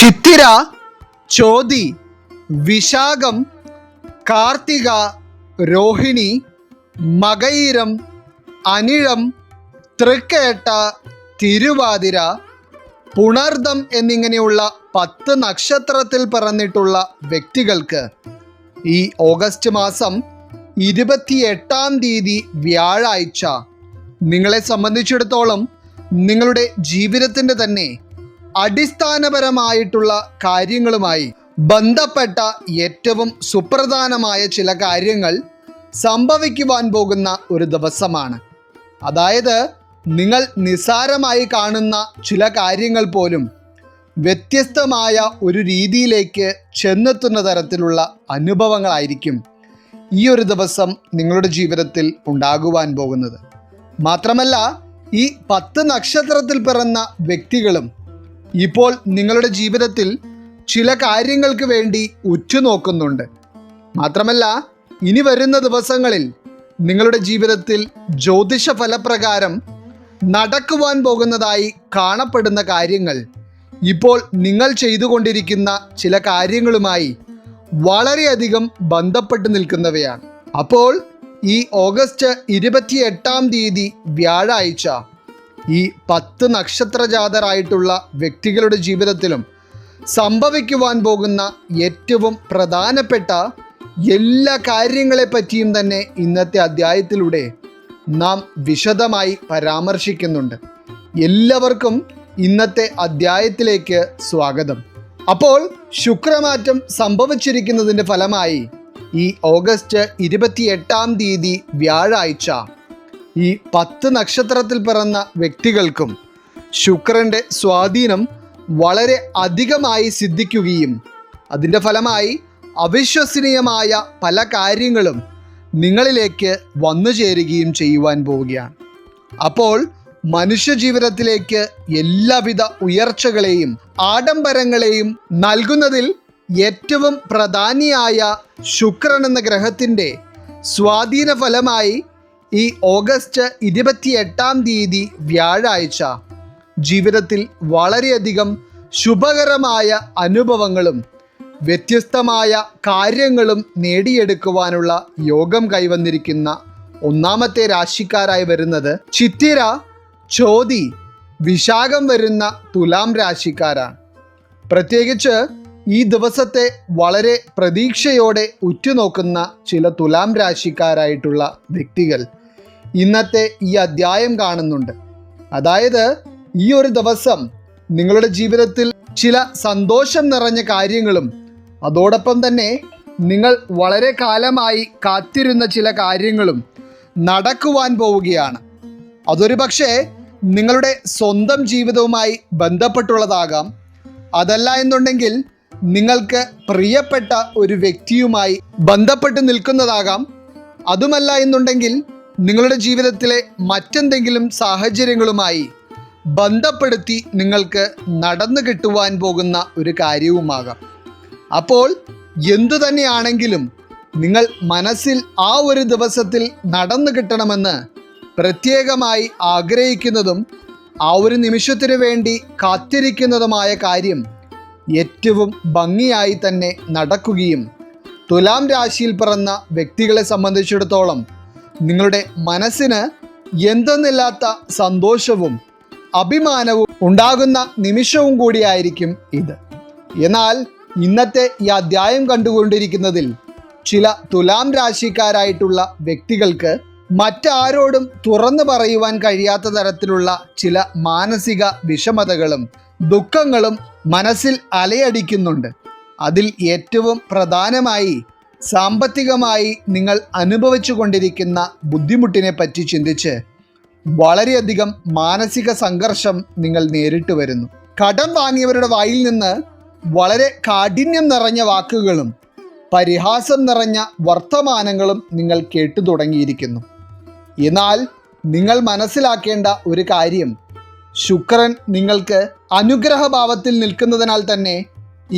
ചിത്തിര, ചോതി, വിശാഖം, കാർത്തിക, രോഹിണി, മകയിരം, അനിഴം, തൃക്കേട്ട, തിരുവാതിര, പുണർദം എന്നിങ്ങനെയുള്ള 10 നക്ഷത്രത്തിൽ പിറന്നിട്ടുള്ള വ്യക്തികൾക്ക് ഈ ഓഗസ്റ്റ് മാസം 28-ാം തീയതി വ്യാഴാഴ്ച നിങ്ങളെ സംബന്ധിച്ചിടത്തോളം നിങ്ങളുടെ ജീവിതത്തിൻ്റെ തന്നെ അടിസ്ഥാനപരമായിട്ടുള്ള കാര്യങ്ങളുമായി ബന്ധപ്പെട്ട ഏറ്റവും സുപ്രധാനമായ ചില കാര്യങ്ങൾ സംഭവിക്കുവാൻ പോകുന്ന ഒരു ദിവസമാണ്. അതായത് നിങ്ങൾ നിസ്സാരമായി കാണുന്ന ചില കാര്യങ്ങൾ പോലും വ്യത്യസ്തമായ ഒരു രീതിയിലേക്ക് ചെന്നെത്തുന്ന തരത്തിലുള്ള അനുഭവങ്ങളായിരിക്കും ഈ ഒരു ദിവസം നിങ്ങളുടെ ജീവിതത്തിൽ ഉണ്ടാകുവാൻ പോകുന്നത്. മാത്രമല്ല ഈ 10 നക്ഷത്രത്തിൽ പിറന്ന വ്യക്തികളും ഇപ്പോൾ നിങ്ങളുടെ ജീവിതത്തിൽ ചില കാര്യങ്ങൾക്ക് വേണ്ടി ഉറ്റുനോക്കുന്നുണ്ട്. മാത്രമല്ല ഇനി വരുന്ന ദിവസങ്ങളിൽ നിങ്ങളുടെ ജീവിതത്തിൽ ജ്യോതിഷ ഫലപ്രകാരം നടക്കുവാൻ പോകുന്നതായി കാണപ്പെടുന്ന കാര്യങ്ങൾ ഇപ്പോൾ നിങ്ങൾ ചെയ്തുകൊണ്ടിരിക്കുന്ന ചില കാര്യങ്ങളുമായി വളരെയധികം ബന്ധപ്പെട്ട് നിൽക്കുന്നവയാണ്. അപ്പോൾ ഈ ഓഗസ്റ്റ് 28-ാം തീയതി വ്യാഴാഴ്ച ഈ 10 നക്ഷത്രജാതരായിട്ടുള്ള വ്യക്തികളുടെ ജീവിതത്തിലും സംഭവിക്കുവാൻ പോകുന്ന ഏറ്റവും പ്രധാനപ്പെട്ട എല്ലാ കാര്യങ്ങളെപ്പറ്റിയും തന്നെ ഇന്നത്തെ അധ്യായത്തിലൂടെ നാം വിശദമായി പരാമർശിക്കുന്നുണ്ട്. എല്ലാവർക്കും ഇന്നത്തെ അധ്യായത്തിലേക്ക് സ്വാഗതം. അപ്പോൾ ശുക്രമാറ്റം സംഭവിച്ചിരിക്കുന്നതിൻ്റെ ഫലമായി ഈ ഓഗസ്റ്റ് 28-ാം തീയതി വ്യാഴാഴ്ച ഈ 10 നക്ഷത്രത്തിൽ പിറന്ന വ്യക്തികൾക്കും ശുക്രൻ്റെ സ്വാധീനം വളരെ അധികമായി സിദ്ധിക്കുകയും അതിൻ്റെ ഫലമായി അവിശ്വസനീയമായ പല കാര്യങ്ങളും നിങ്ങളിലേക്ക് വന്നു ചേരുകയും ചെയ്യുവാൻ പോവുകയാണ്. അപ്പോൾ മനുഷ്യജീവിതത്തിലേക്ക് എല്ലാവിധ ഉയർച്ചകളെയും ആഡംബരങ്ങളെയും നൽകുന്നതിൽ ഏറ്റവും പ്രധാനിയായ ശുക്രൻ എന്ന ഗ്രഹത്തിൻ്റെ സ്വാധീന ഫലമായി ഈ ഓഗസ്റ്റ് 28-ാം തീയതി വ്യാഴാഴ്ച ജീവിതത്തിൽ വളരെയധികം ശുഭകരമായ അനുഭവങ്ങളും വ്യത്യസ്തമായ കാര്യങ്ങളും നേടിയെടുക്കുവാനുള്ള യോഗം കൈവന്നിരിക്കുന്ന ഒന്നാമത്തെ രാശിക്കാരായി വരുന്നത് ചിത്തിര, ചോതി, വിശാഖം വരുന്ന തുലാം രാശിക്കാരാണ്. പ്രത്യേകിച്ച് ഈ ദിവസത്തെ വളരെ പ്രതീക്ഷയോടെ ഉറ്റുനോക്കുന്ന ചില തുലാം രാശിക്കാരായിട്ടുള്ള വ്യക്തികൾ ഇന്നത്തെ ഈ അധ്യായം കാണുന്നുണ്ട്. അതായത് ഈ ഒരു ദിവസം നിങ്ങളുടെ ജീവിതത്തിൽ ചില സന്തോഷം നിറഞ്ഞ കാര്യങ്ങളും അതോടൊപ്പം തന്നെ നിങ്ങൾ വളരെ കാലമായി കാത്തിരുന്ന ചില കാര്യങ്ങളും നടക്കുവാൻ പോവുകയാണ്. അതൊരു പക്ഷേ നിങ്ങളുടെ സ്വന്തം ജീവിതവുമായി ബന്ധപ്പെട്ടുള്ളതാകാം. അതല്ല എന്നുണ്ടെങ്കിൽ നിങ്ങൾക്ക് പ്രിയപ്പെട്ട ഒരു വ്യക്തിയുമായി ബന്ധപ്പെട്ട് നിൽക്കുന്നതാകാം. അതുമല്ല എന്നുണ്ടെങ്കിൽ നിങ്ങളുടെ ജീവിതത്തിലെ മറ്റെന്തെങ്കിലും സാഹചര്യങ്ങളുമായി ബന്ധപ്പെടുത്തി നിങ്ങൾക്ക് നടന്നു കിട്ടുവാൻ പോകുന്ന ഒരു കാര്യവുമാകാം. അപ്പോൾ എന്തു തന്നെയാണെങ്കിലും നിങ്ങൾ മനസ്സിൽ ആ ഒരു ദിവസത്തിൽ നടന്നു കിട്ടണമെന്ന് പ്രത്യേകമായി ആഗ്രഹിക്കുന്നതും ആ ഒരു നിമിഷത്തിനു വേണ്ടി കാത്തിരിക്കുന്നതുമായ കാര്യം ഏറ്റവും ഭംഗിയായി തന്നെ നടക്കുകയും തുലാം രാശിയിൽ പിറന്ന വ്യക്തികളെ സംബന്ധിച്ചിടത്തോളം നിങ്ങളുടെ മനസ്സിന് എന്തെന്നില്ലാത്ത സന്തോഷവും അഭിമാനവും ഉണ്ടാകുന്ന നിമിഷവും കൂടിയായിരിക്കും ഇത്. എന്നാൽ ഇന്നത്തെ ഈ അധ്യായം കണ്ടുകൊണ്ടിരിക്കുന്നതിൽ ചില തുലാം രാശിക്കാരായിട്ടുള്ള വ്യക്തികൾക്ക് മറ്റാരോടും തുറന്നു പറയുവാൻ കഴിയാത്ത തരത്തിലുള്ള ചില മാനസിക വിഷമതകളും ദുഃഖങ്ങളും മനസ്സിൽ അലയടിക്കുന്നുണ്ട്. അതിൽ ഏറ്റവും പ്രധാനമായി സാമ്പത്തികമായി നിങ്ങൾ അനുഭവിച്ചു കൊണ്ടിരിക്കുന്ന ബുദ്ധിമുട്ടിനെ പറ്റി ചിന്തിച്ച് വളരെയധികം മാനസിക സംഘർഷം നിങ്ങൾ നേരിട്ട് വരുന്നു. കടം വാങ്ങിയവരുടെ വായിൽ നിന്ന് വളരെ കാഠിന്യം നിറഞ്ഞ വാക്കുകളും പരിഹാസം നിറഞ്ഞ വർത്തമാനങ്ങളും നിങ്ങൾ കേട്ടു തുടങ്ങിയിരിക്കുന്നു. എന്നാൽ നിങ്ങൾ മനസ്സിലാക്കേണ്ട ഒരു കാര്യം, ശുക്രൻ നിങ്ങൾക്ക് അനുഗ്രഹഭാവത്തിൽ നിൽക്കുന്നതിനാൽ തന്നെ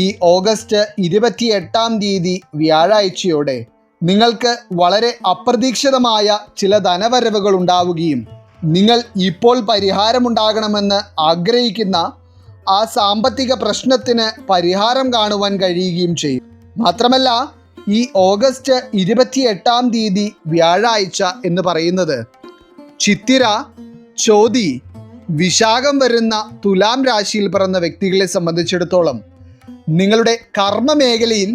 ഈ ഓഗസ്റ്റ് 28-ാം തീയതി വ്യാഴാഴ്ചയോടെ നിങ്ങൾക്ക് വളരെ അപ്രതീക്ഷിതമായ ചില ധനവരവുകൾ ഉണ്ടാവുകയും നിങ്ങൾ ഇപ്പോൾ പരിഹാരമുണ്ടാകണമെന്ന് ആഗ്രഹിക്കുന്ന ആ സാമ്പത്തിക പ്രശ്നത്തിന് പരിഹാരം കാണുവാൻ കഴിയുകയും ചെയ്യും. മാത്രമല്ല, ഈ ഓഗസ്റ്റ് 28 വ്യാഴാഴ്ച എന്ന് പറയുന്നത് ചിത്തിര, ചോതി, വിശാഖം വരുന്ന തുലാം രാശിയിൽ പിറന്ന വ്യക്തികളെ സംബന്ധിച്ചിടത്തോളം നിങ്ങളുടെ കർമ്മ മേഖലയിൽ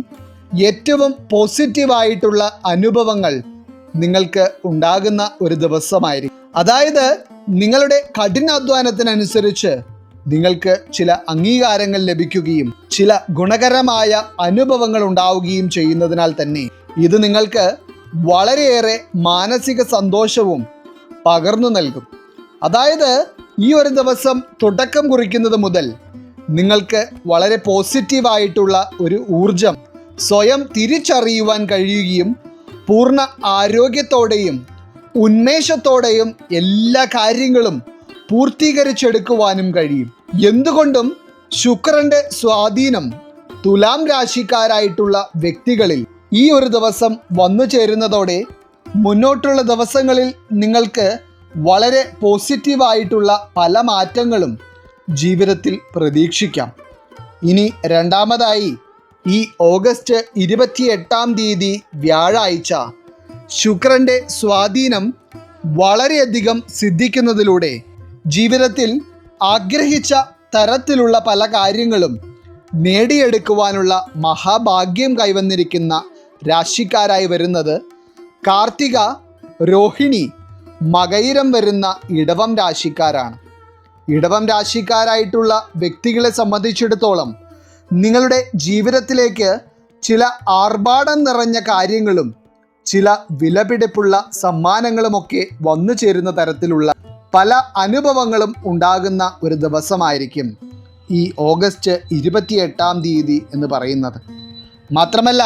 ഏറ്റവും പോസിറ്റീവായിട്ടുള്ള അനുഭവങ്ങൾ നിങ്ങൾക്ക് ഉണ്ടാകുന്ന ഒരു ദിവസമായിരിക്കും. അതായത് നിങ്ങളുടെ കഠിനാധ്വാനത്തിനനുസരിച്ച് നിങ്ങൾക്ക് ചില അംഗീകാരങ്ങൾ ലഭിക്കുകയും ചില ഗുണകരമായ അനുഭവങ്ങൾ ഉണ്ടാവുകയും ചെയ്യുന്നതിനാൽ തന്നെ ഇത് നിങ്ങൾക്ക് വളരെയേറെ മാനസിക സന്തോഷവും പകർന്നു നൽകും. അതായത് ഈ ഒരു ദിവസം തുടക്കം കുറിക്കുന്നത് മുതൽ നിങ്ങൾക്ക് വളരെ പോസിറ്റീവായിട്ടുള്ള ഒരു ഊർജം സ്വയം തിരിച്ചറിയുവാൻ കഴിയുകയും പൂർണ്ണ ആരോഗ്യത്തോടെയും ഉന്മേഷത്തോടെയും എല്ലാ കാര്യങ്ങളും പൂർത്തീകരിച്ചെടുക്കുവാനും കഴിയും. എന്തുകൊണ്ടും ശുക്രന്റെ സ്വാധീനം തുലാം രാശിക്കാരായിട്ടുള്ള വ്യക്തികളിൽ ഈ ഒരു ദിവസം വന്നു ചേരുന്നതോടെ മുന്നോട്ടുള്ള ദിവസങ്ങളിൽ നിങ്ങൾക്ക് വളരെ പോസിറ്റീവായിട്ടുള്ള പല മാറ്റങ്ങളും ജീവിതത്തിൽ പ്രതീക്ഷിക്കാം. ഇനി രണ്ടാമതായി ഈ ഓഗസ്റ്റ് 28 വ്യാഴാഴ്ച ശുക്രന്റെ സ്വാധീനം വളരെയധികം സിദ്ധിക്കുന്നതിലൂടെ ജീവിതത്തിൽ ആഗ്രഹിച്ച തരത്തിലുള്ള പല കാര്യങ്ങളും നേടിയെടുക്കുവാനുള്ള മഹാഭാഗ്യം കൈവന്നിരിക്കുന്ന രാശിക്കാരായി വരുന്നത് കാർത്തിക, രോഹിണി, മകയിരം വരുന്ന ഇടവം രാശിക്കാരാണ്. ഇടവം രാശിക്കാരായിട്ടുള്ള വ്യക്തികളെ സംബന്ധിച്ചിടത്തോളം നിങ്ങളുടെ ജീവിതത്തിലേക്ക് ചില ആർഭാടം നിറഞ്ഞ കാര്യങ്ങളും ചില വിലപിടിപ്പുള്ള സമ്മാനങ്ങളുമൊക്കെ വന്നു ചേരുന്ന തരത്തിലുള്ള പല അനുഭവങ്ങളും ഉണ്ടാകുന്ന ഒരു ദിവസമായിരിക്കും ഈ ഓഗസ്റ്റ് 28 എന്ന് പറയുന്നത്. മാത്രമല്ല,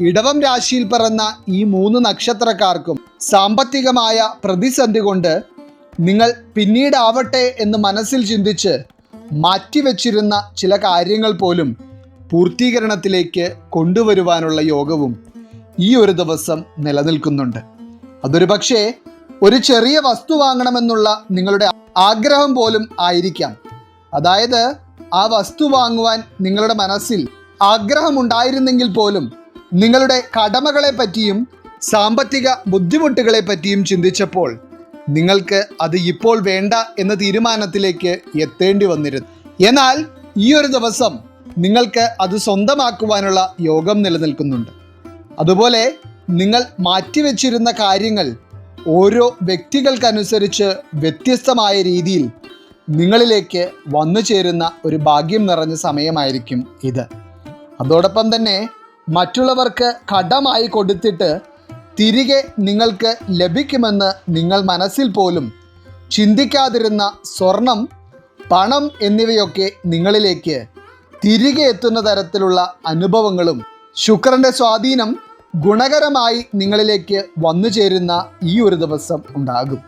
ഇടവം രാശിയിൽ പിറന്ന ഈ 3 നക്ഷത്രക്കാർക്കും സാമ്പത്തികമായ പ്രതിസന്ധി കൊണ്ട് നിങ്ങൾ പിന്നീടാവട്ടെ എന്ന് മനസ്സിൽ ചിന്തിച്ച് മാറ്റിവെച്ചിരുന്ന ചില കാര്യങ്ങൾ പോലും പൂർത്തീകരണത്തിലേക്ക് കൊണ്ടുവരുവാനുള്ള യോഗവും ഈ ഒരു ദിവസം നിലനിൽക്കുന്നുണ്ട്. അതൊരു പക്ഷേ ഒരു ചെറിയ വസ്തു വാങ്ങണമെന്നുള്ള നിങ്ങളുടെ ആഗ്രഹം പോലും ആയിരിക്കാം. അതായത് ആ വസ്തു വാങ്ങുവാൻ നിങ്ങളുടെ മനസ്സിൽ ആഗ്രഹമുണ്ടായിരുന്നെങ്കിൽ പോലും നിങ്ങളുടെ കടമകളെ പറ്റിയും സാമ്പത്തിക ബുദ്ധിമുട്ടുകളെ പറ്റിയും ചിന്തിച്ചപ്പോൾ നിങ്ങൾക്ക് അത് ഇപ്പോൾ വേണ്ട എന്ന തീരുമാനത്തിലേക്ക് എത്തേണ്ടി വന്നിരുന്നു. എന്നാൽ ഈ ഒരു ദിവസം നിങ്ങൾക്ക് അത് സ്വന്തമാക്കുവാനുള്ള യോഗം നിലനിൽക്കുന്നുണ്ട്. അതുപോലെ നിങ്ങൾ മാറ്റിവെച്ചിരുന്ന കാര്യങ്ങൾ ഓരോ വ്യക്തികൾക്കനുസരിച്ച് വ്യത്യസ്തമായ രീതിയിൽ നിങ്ങളിലേക്ക് വന്നു ചേരുന്ന ഒരു ഭാഗ്യം നിറഞ്ഞ സമയമായിരിക്കും ഇത്. അതോടൊപ്പം തന്നെ മറ്റുള്ളവർക്ക് കടമായി കൊടുത്തിട്ട് തിരികെ നിങ്ങൾക്ക് ലഭിക്കുമെന്ന് നിങ്ങൾ മനസ്സിൽ പോലും ചിന്തിക്കാതിരുന്ന സ്വർണം, പണം എന്നിവയൊക്കെ നിങ്ങളിലേക്ക് തിരികെ എത്തുന്ന തരത്തിലുള്ള അനുഭവങ്ങളും ശുക്രന്റെ സ്വാധീനം ഗുണകരമായി നിങ്ങളിലേക്ക് വന്നു ചേരുന്ന ഈ ഒരു ദിവസം ഉണ്ടാകും.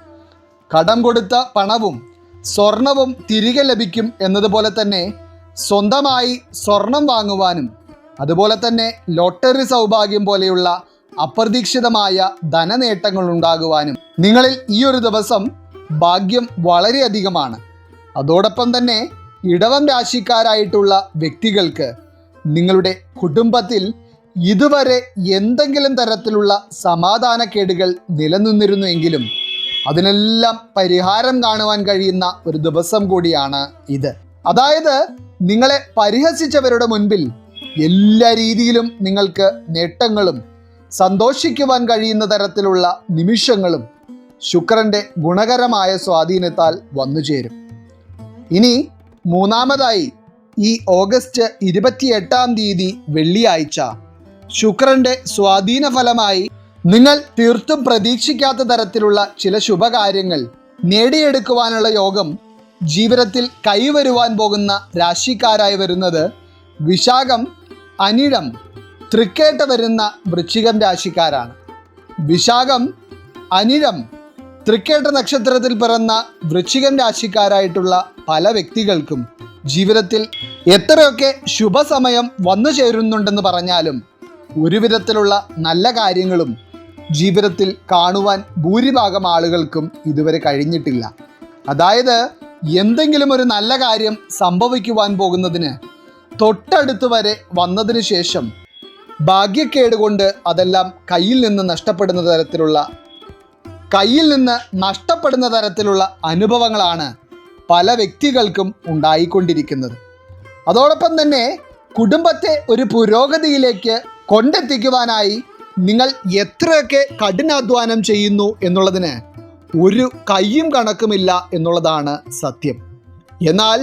കടം കൊടുത്ത പണവും സ്വർണവും തിരികെ ലഭിക്കും എന്നതുപോലെ തന്നെ സ്വന്തമായി സ്വർണം വാങ്ങുവാനും അതുപോലെ തന്നെ ലോട്ടറി സൗഭാഗ്യം പോലെയുള്ള അപ്രതീക്ഷിതമായ ധനനേട്ടങ്ങൾ ഉണ്ടാകുവാനും നിങ്ങളിൽ ഈ ഒരു ദിവസം ഭാഗ്യം വളരെയധികമാണ്. അതോടൊപ്പം തന്നെ ഇടവം രാശിക്കാരായിട്ടുള്ള വ്യക്തികൾക്ക് നിങ്ങളുടെ കുടുംബത്തിൽ ഇതുവരെ എന്തെങ്കിലും തരത്തിലുള്ള സമാധാനക്കേടുകൾ നിലനിന്നിരുന്നുവെങ്കിലും അതിനെല്ലാം പരിഹാരം കാണുവാൻ കഴിയുന്ന ഒരു ദിവസം കൂടിയാണ് ഇത്. അതായത് നിങ്ങളെ പരിഹസിച്ചവരുടെ മുൻപിൽ എല്ലാ രീതിയിലും നിങ്ങൾക്ക് നേട്ടങ്ങളും സന്തോഷിക്കുവാൻ കഴിയുന്ന തരത്തിലുള്ള നിമിഷങ്ങളും ശുക്രന്റെ ഗുണകരമായ സ്വാധീനത്താൽ വന്നു ചേരും. ഇനി മൂന്നാമതായി ഈ ഓഗസ്റ്റ് 28 വെള്ളിയാഴ്ച ശുക്രന്റെ സ്വാധീന ഫലമായി നിങ്ങൾ തീർത്തും പ്രതീക്ഷിക്കാത്ത തരത്തിലുള്ള ചില ശുഭകാര്യങ്ങൾ നേടിയെടുക്കുവാനുള്ള യോഗം ജീവിതത്തിൽ കൈവരുവാൻ പോകുന്ന രാശിക്കാരായി വരുന്നത് വിശാഖം, അനിഴം, തൃക്കേട്ട വരുന്ന വൃശ്ചികം രാശിക്കാരാണ്. വിശാഖം, അനിഴം, തൃക്കേട്ട നക്ഷത്രത്തിൽ പിറന്ന വൃശ്ചികം രാശിക്കാരായിട്ടുള്ള പല വ്യക്തികൾക്കും ജീവിതത്തിൽ എത്രയൊക്കെ ശുഭസമയം വന്നു ചേരുന്നുണ്ടെന്ന് പറഞ്ഞാലും ഒരു വിധത്തിലുള്ള നല്ല കാര്യങ്ങളും ജീവിതത്തിൽ കാണുവാൻ ഭൂരിഭാഗം ആളുകൾക്കും ഇതുവരെ കഴിഞ്ഞിട്ടില്ല. അതായത് എന്തെങ്കിലും ഒരു നല്ല കാര്യം സംഭവിക്കുവാൻ പോകുന്നതിന് തൊട്ടടുത്ത് വരെ വന്നതിന് ശേഷം ഭാഗ്യക്കേട് കൊണ്ട് അതെല്ലാം കയ്യിൽ നിന്ന് നഷ്ടപ്പെടുന്ന തരത്തിലുള്ള അനുഭവങ്ങളാണ് പല വ്യക്തികൾക്കും ഉണ്ടായിക്കൊണ്ടിരിക്കുന്നത്. അതോടൊപ്പം തന്നെ കുടുംബത്തെ ഒരു പുരോഗതിയിലേക്ക് കൊണ്ടെത്തിക്കുവാനായി നിങ്ങൾ എത്രയൊക്കെ കഠിനാധ്വാനം ചെയ്യുന്നു എന്നുള്ളതിന് ഒരു കയ്യും കണക്കുമില്ല എന്നുള്ളതാണ് സത്യം. എന്നാൽ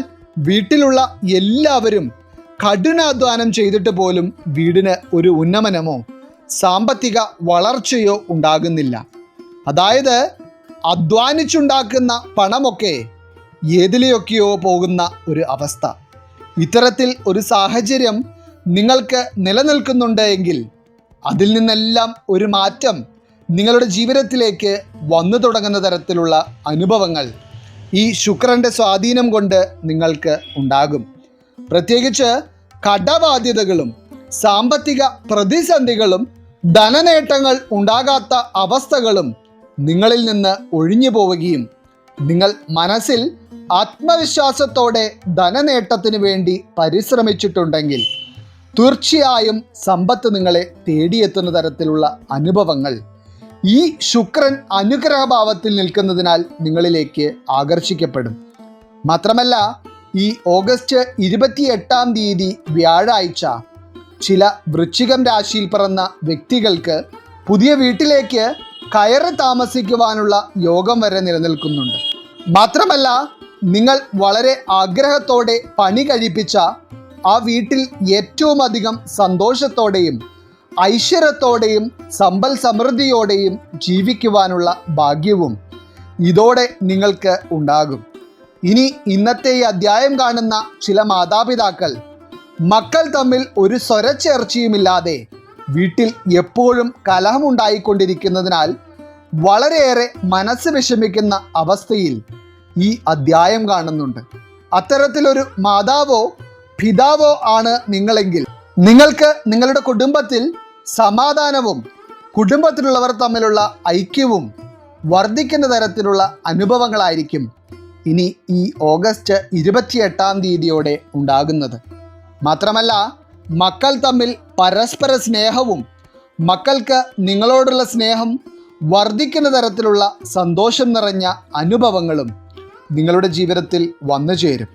വീട്ടിലുള്ള എല്ലാവരും കഠിനാധ്വാനം ചെയ്തിട്ട് പോലും വീടിന് ഒരു ഉന്നമനമോ സാമ്പത്തിക വളർച്ചയോ ഉണ്ടാകുന്നില്ല. അതായത് അധ്വാനിച്ചുണ്ടാക്കുന്ന പണമൊക്കെ ഏതിലെയൊക്കെയോ പോകുന്ന ഒരു അവസ്ഥ. ഇത്തരത്തിൽ ഒരു സാഹചര്യം നിങ്ങൾക്ക് നിലനിൽക്കുന്നുണ്ട് എങ്കിൽ അതിൽ നിന്നെല്ലാം ഒരു മാറ്റം നിങ്ങളുടെ ജീവിതത്തിലേക്ക് വന്നു തുടങ്ങുന്ന തരത്തിലുള്ള അനുഭവങ്ങൾ ഈ ശുക്രൻ്റെ സ്വാധീനം കൊണ്ട് നിങ്ങൾക്ക് ഉണ്ടാകും. പ്രത്യേകിച്ച് കടബാധ്യതകളും സാമ്പത്തിക പ്രതിസന്ധികളും ധനനേട്ടങ്ങൾ ഉണ്ടാകാത്ത അവസ്ഥകളും നിങ്ങളിൽ നിന്ന് ഒഴിഞ്ഞു പോവുകയും നിങ്ങൾ മനസ്സിൽ ആത്മവിശ്വാസത്തോടെ ധനനേട്ടത്തിന് വേണ്ടി പരിശ്രമിച്ചിട്ടുണ്ടെങ്കിൽ തീർച്ചയായും സമ്പത്ത് നിങ്ങളെ തേടിയെത്തുന്ന തരത്തിലുള്ള അനുഭവങ്ങൾ ഈ ശുക്രൻ അനുഗ്രഹഭാവത്തിൽ നിൽക്കുന്നതിനാൽ നിങ്ങളിലേക്ക് ആകർഷിക്കപ്പെടും. മാത്രമല്ല ഈ ഓഗസ്റ്റ് 28 തീയതി വ്യാഴാഴ്ച ചില വൃശ്ചികം രാശിയിൽ പിറന്ന വ്യക്തികൾക്ക് പുതിയ വീട്ടിലേക്ക് കയറി താമസിക്കുവാനുള്ള യോഗം വരെ നിലനിൽക്കുന്നുണ്ട്. മാത്രമല്ല നിങ്ങൾ വളരെ ആഗ്രഹത്തോടെ പണി കഴിപ്പിച്ച ആ വീട്ടിൽ ഏറ്റവും അധികം സന്തോഷത്തോടെയും ഐശ്വര്യത്തോടെയും സമ്പൽ സമൃദ്ധിയോടെയും ജീവിക്കുവാനുള്ള ഭാഗ്യവും ഇതോടെ നിങ്ങൾക്ക് ഉണ്ടാകും. ഇനി ഇന്നത്തെ ഈ അധ്യായം കാണുന്ന ചില മാതാപിതാക്കൾ മക്കൾ തമ്മിൽ ഒരു സ്വരച്ചേർച്ചയുമില്ലാതെ വീട്ടിൽ എപ്പോഴും കലഹമുണ്ടായിക്കൊണ്ടിരിക്കുന്നതിനാൽ വളരെയേറെ മനസ്സ് വിഷമിക്കുന്ന അവസ്ഥയിൽ ഈ അധ്യായം കാണുന്നുണ്ട്. അത്തരത്തിലൊരു മാതാവോ പിതാവോ ആണ് നിങ്ങളെങ്കിൽ നിങ്ങൾക്ക് നിങ്ങളുടെ കുടുംബത്തിൽ സമാധാനവും കുടുംബത്തിലുള്ളവർ തമ്മിലുള്ള ഐക്യവും വർദ്ധിക്കുന്ന തരത്തിലുള്ള അനുഭവങ്ങളായിരിക്കും ഇനി ഈ ഓഗസ്റ്റ് 28 തീയതിയോടെ ഉണ്ടാകുന്നത്. മാത്രമല്ല മക്കൾ തമ്മിൽ പരസ്പര സ്നേഹവും മക്കൾക്ക് നിങ്ങളോടുള്ള സ്നേഹം വർദ്ധിക്കുന്ന തരത്തിലുള്ള സന്തോഷം നിറഞ്ഞ അനുഭവങ്ങളും നിങ്ങളുടെ ജീവിതത്തിൽ വന്നു ചേരും.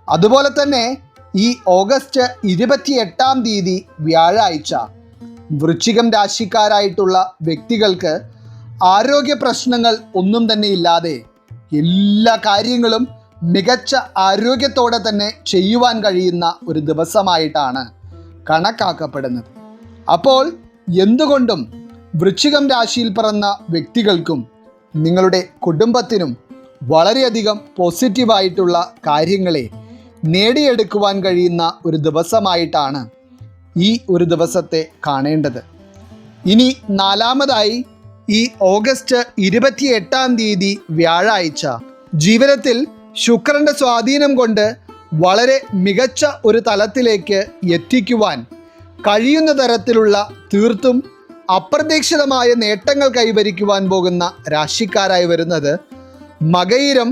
അതുപോലെ തന്നെ ഈ ഓഗസ്റ്റ് 28 തീയതി വ്യാഴാഴ്ച വൃശ്ചികം രാശിക്കാരായിട്ടുള്ള വ്യക്തികൾക്ക് ആരോഗ്യ പ്രശ്നങ്ങൾ ഒന്നും തന്നെ ഇല്ലാതെ എല്ലാ കാര്യങ്ങളും മികച്ച ആരോഗ്യത്തോടെ തന്നെ ചെയ്യുവാൻ കഴിയുന്ന ഒരു ദിവസമായിട്ടാണ് കണക്കാക്കപ്പെടുന്നത്. അപ്പോൾ എന്തുകൊണ്ടും വൃശ്ചികം രാശിയിൽ പിറന്ന വ്യക്തികൾക്കും നിങ്ങളുടെ കുടുംബത്തിനും വളരെയധികം പോസിറ്റീവായിട്ടുള്ള കാര്യങ്ങളെ നേടിയെടുക്കുവാൻ കഴിയുന്ന ഒരു ദിവസമായിട്ടാണ് ഈ ഒരു ദിവസത്തെ കാണേണ്ടത്. ഇനി നാലാമതായി ഈ ഓഗസ്റ്റ് 28 തീയതി വ്യാഴാഴ്ച ജീവിതത്തിൽ ശുക്രൻ്റെ സ്വാധീനം കൊണ്ട് വളരെ മികച്ച ഒരു തലത്തിലേക്ക് എത്തിക്കുവാൻ കഴിയുന്ന തരത്തിലുള്ള തീർത്തും അപ്രതീക്ഷിതമായ നേട്ടങ്ങൾ കൈവരിക്കുവാൻ പോകുന്ന രാശിക്കാരായി വരുന്നത് മകയിരം,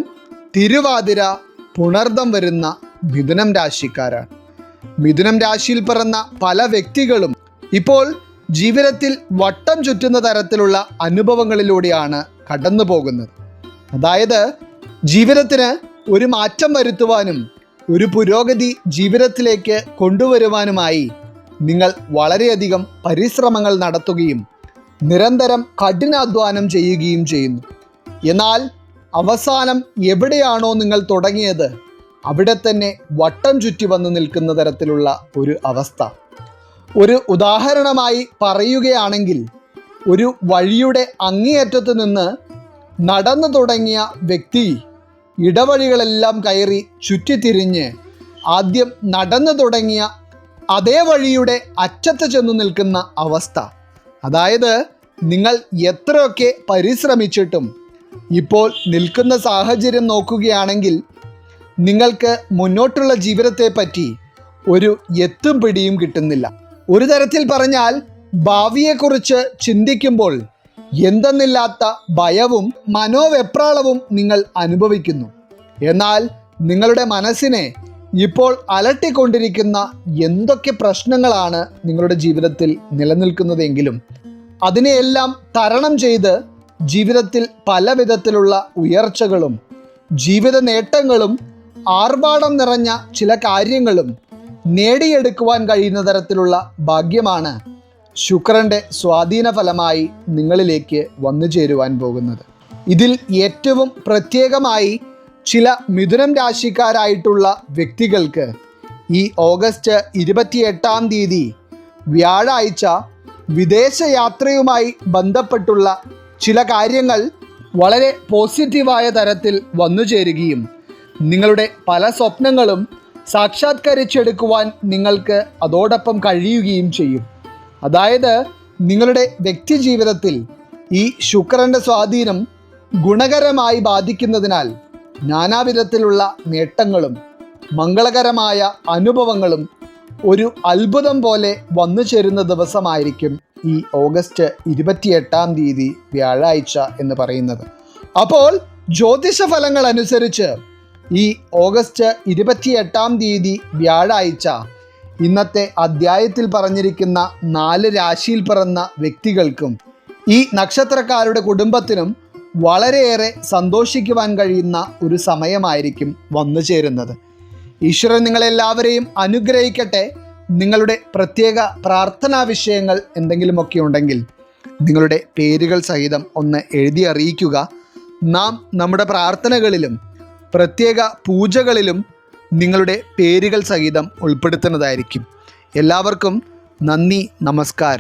തിരുവാതിര, പുണർദം വരുന്ന മിഥുനം രാശിക്കാരാണ്. മിഥുനം രാശിയിൽ പിറന്ന പല വ്യക്തികളും ഇപ്പോൾ ജീവിതത്തിൽ വട്ടം ചുറ്റുന്ന തരത്തിലുള്ള അനുഭവങ്ങളിലൂടെയാണ് കടന്നു പോകുന്നത്. അതായത് ജീവിതത്തിന് ഒരു മാറ്റം വരുത്തുവാനും ഒരു പുരോഗതി ജീവിതത്തിലേക്ക് കൊണ്ടുവരുവാനുമായി നിങ്ങൾ വളരെയധികം പരിശ്രമങ്ങൾ നടത്തുകയും നിരന്തരം കഠിനാധ്വാനം ചെയ്യുകയും ചെയ്യുന്നു. എന്നാൽ അവസാനം എവിടെയാണോ നിങ്ങൾ തുടങ്ങിയത് അവിടെ തന്നെ വട്ടം ചുറ്റി വന്ന് നിൽക്കുന്ന തരത്തിലുള്ള ഒരു അവസ്ഥ. ഒരു ഉദാഹരണമായി പറയുകയാണെങ്കിൽ ഒരു വഴിയുടെ അങ്ങേയറ്റത്ത് നിന്ന് നടന്നു തുടങ്ങിയ വ്യക്തി ഇടവഴികളെല്ലാം കയറി ചുറ്റിത്തിരിഞ്ഞ് ആദ്യം നടന്നു തുടങ്ങിയ അതേ വഴിയുടെ അറ്റത്ത് ചെന്ന് നിൽക്കുന്ന അവസ്ഥ. അതായത് നിങ്ങൾ എത്രയൊക്കെ പരിശ്രമിച്ചിട്ടും ഇപ്പോൾ നിൽക്കുന്ന സാഹചര്യം നോക്കുകയാണെങ്കിൽ നിങ്ങൾക്ക് മുന്നോട്ടുള്ള ജീവിതത്തെപ്പറ്റി ഒരു എത്തും പിടിയും കിട്ടുന്നില്ല. ഒരു തരത്തിൽ പറഞ്ഞാൽ ഭാവിയെക്കുറിച്ച് ചിന്തിക്കുമ്പോൾ എന്തെന്നില്ലാത്ത ഭയവും മനോവെപ്രാളവും നിങ്ങൾ അനുഭവിക്കുന്നു. എന്നാൽ നിങ്ങളുടെ മനസ്സിനെ ഇപ്പോൾ അലട്ടിക്കൊണ്ടിരിക്കുന്ന എന്തൊക്കെ പ്രശ്നങ്ങളാണ് നിങ്ങളുടെ ജീവിതത്തിൽ നിലനിൽക്കുന്നതെങ്കിലും അതിനെയെല്ലാം തരണം ചെയ്ത് ജീവിതത്തിൽ പല വിധത്തിലുള്ള ഉയർച്ചകളും ജീവിത നേട്ടങ്ങളും ആർഭാടം നിറഞ്ഞ ചില കാര്യങ്ങളും നേടിയെടുക്കുവാൻ കഴിയുന്ന തരത്തിലുള്ള ഭാഗ്യമാണ് ശുക്രൻ്റെ സ്വാധീന ഫലമായി നിങ്ങളിലേക്ക് വന്നു ചേരുവാൻ പോകുന്നത്. ഇതിൽ ഏറ്റവും പ്രത്യേകമായി ചില മിഥുനം രാശിക്കാരായിട്ടുള്ള വ്യക്തികൾക്ക് ഈ ഓഗസ്റ്റ് 28-ാം തീയതി വ്യാഴാഴ്ച വിദേശയാത്രയുമായി ബന്ധപ്പെട്ടുള്ള ചില കാര്യങ്ങൾ വളരെ പോസിറ്റീവായ തരത്തിൽ വന്നു ചേരുകയും നിങ്ങളുടെ പല സ്വപ്നങ്ങളും സാക്ഷാത്കരിച്ചെടുക്കുവാൻ നിങ്ങൾക്ക് അതോടൊപ്പം കഴിയുകയും ചെയ്യും. അതായത് നിങ്ങളുടെ വ്യക്തി ജീവിതത്തിൽ ഈ ശുക്രൻ്റെ സ്വാധീനം ഗുണകരമായി ബാധിക്കുന്നതിനാൽ നാനാവിധത്തിലുള്ള നേട്ടങ്ങളും മംഗളകരമായ അനുഭവങ്ങളും ഒരു അത്ഭുതം പോലെ വന്നു ചേരുന്ന ദിവസമായിരിക്കും ഈ ഓഗസ്റ്റ് 28-ാം തീയതി വ്യാഴാഴ്ച എന്ന് പറയുന്നത്. അപ്പോൾ ജ്യോതിഷ ഫലങ്ങൾ അനുസരിച്ച് ഈ ഓഗസ്റ്റ് 28-ാം തീയതി വ്യാഴാഴ്ച ഇന്നത്തെ അധ്യായത്തിൽ പറഞ്ഞിരിക്കുന്ന 4 രാശിയിൽ പിറന്ന വ്യക്തികൾക്കും ഈ നക്ഷത്രക്കാരുടെ കുടുംബത്തിനും വളരെയേറെ സന്തോഷിക്കുവാൻ കഴിയുന്ന ഒരു സമയമായിരിക്കും വന്നു ചേരുന്നത്. ഈശ്വരൻ നിങ്ങളെല്ലാവരെയും അനുഗ്രഹിക്കട്ടെ. നിങ്ങളുടെ പ്രത്യേക പ്രാർത്ഥനാ വിഷയങ്ങൾ എന്തെങ്കിലുമൊക്കെ ഉണ്ടെങ്കിൽ നിങ്ങളുടെ പേരുകൾ സഹിതം ഒന്ന് എഴുതി അറിയിക്കുക. നാം നമ്മുടെ പ്രാർത്ഥനകളിലും പ്രത്യേക പൂജകളിലും നിങ്ങളുടെ പേരുകൾ സഹിതം ഉൾപ്പെടുത്തുന്നതായിരിക്കും. എല്ലാവർക്കും നന്ദി, നമസ്കാരം.